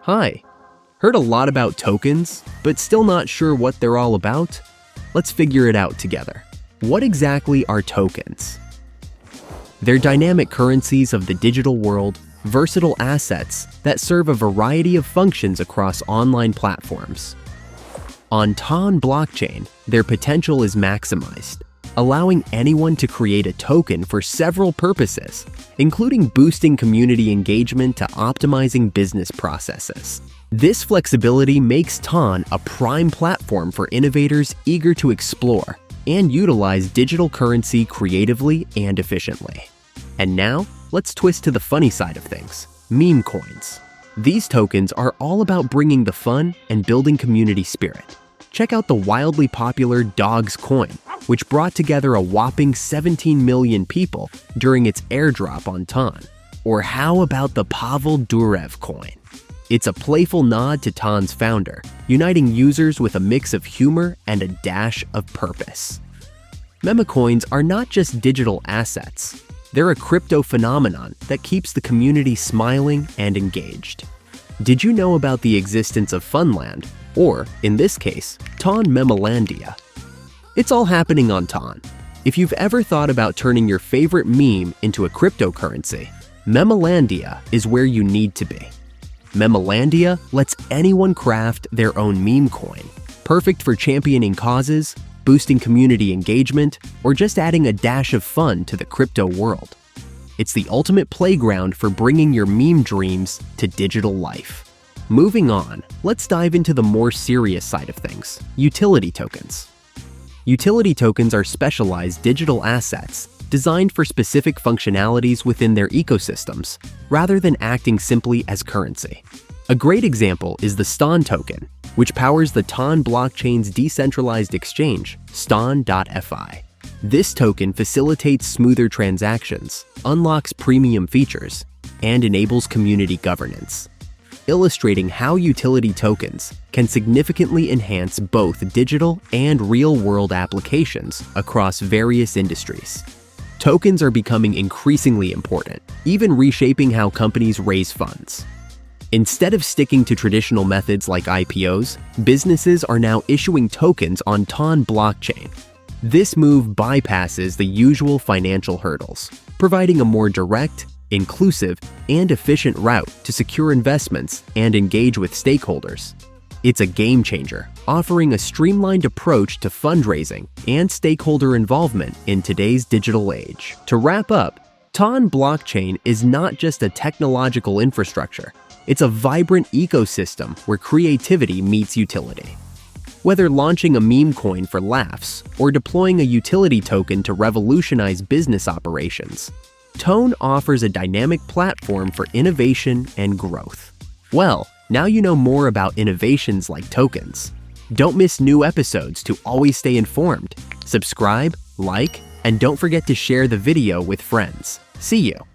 Hi. Heard a lot about tokens, but still not sure what they're all about? Let's figure it out together. What exactly are tokens? They're dynamic currencies of the digital world, versatile assets that serve a variety of functions across online platforms. On TON blockchain, their potential is maximized, allowing anyone to create a token for several purposes, including boosting community engagement to optimizing business processes. This flexibility makes TON a prime platform for innovators eager to explore and utilize digital currency creatively and efficiently. And now, let's twist to the funny side of things: meme coins. These tokens are all about bringing the fun and building community spirit. Check out the wildly popular Dogs coin, which brought together a whopping 17 million people during its airdrop on TON. Or how about the Pavel Durov coin? It's a playful nod to TON's founder, uniting users with a mix of humor and a dash of purpose. Meme coins are not just digital assets. They're a crypto phenomenon that keeps the community smiling and engaged. Did you know about the existence of Funland, or, in this case, TON Memelandia? It's all happening on TON. If you've ever thought about turning your favorite meme into a cryptocurrency, Memelandia is where you need to be. Memelandia lets anyone craft their own meme coin, perfect for championing causes, boosting community engagement, or just adding a dash of fun to the crypto world. It's the ultimate playground for bringing your meme dreams to digital life. Moving on, let's dive into the more serious side of things: utility tokens. Utility tokens are specialized digital assets designed for specific functionalities within their ecosystems, rather than acting simply as currency. A great example is the STON token, which powers the TON blockchain's decentralized exchange, ston.fi. This token facilitates smoother transactions, unlocks premium features, and enables community governance, illustrating how utility tokens can significantly enhance both digital and real-world applications across various industries. Tokens are becoming increasingly important, even reshaping how companies raise funds. Instead of sticking to traditional methods like IPOs, businesses are now issuing tokens on TON blockchain. This move bypasses the usual financial hurdles, providing a more direct, inclusive, and efficient route to secure investments and engage with stakeholders. It's a game changer, offering a streamlined approach to fundraising and stakeholder involvement in today's digital age. To wrap up, TON blockchain is not just a technological infrastructure, it's a vibrant ecosystem where creativity meets utility. Whether launching a meme coin for laughs or deploying a utility token to revolutionize business operations, TON offers a dynamic platform for innovation and growth. Well, now you know more about innovations like tokens. Don't miss new episodes to always stay informed. Subscribe, like, and don't forget to share the video with friends. See you!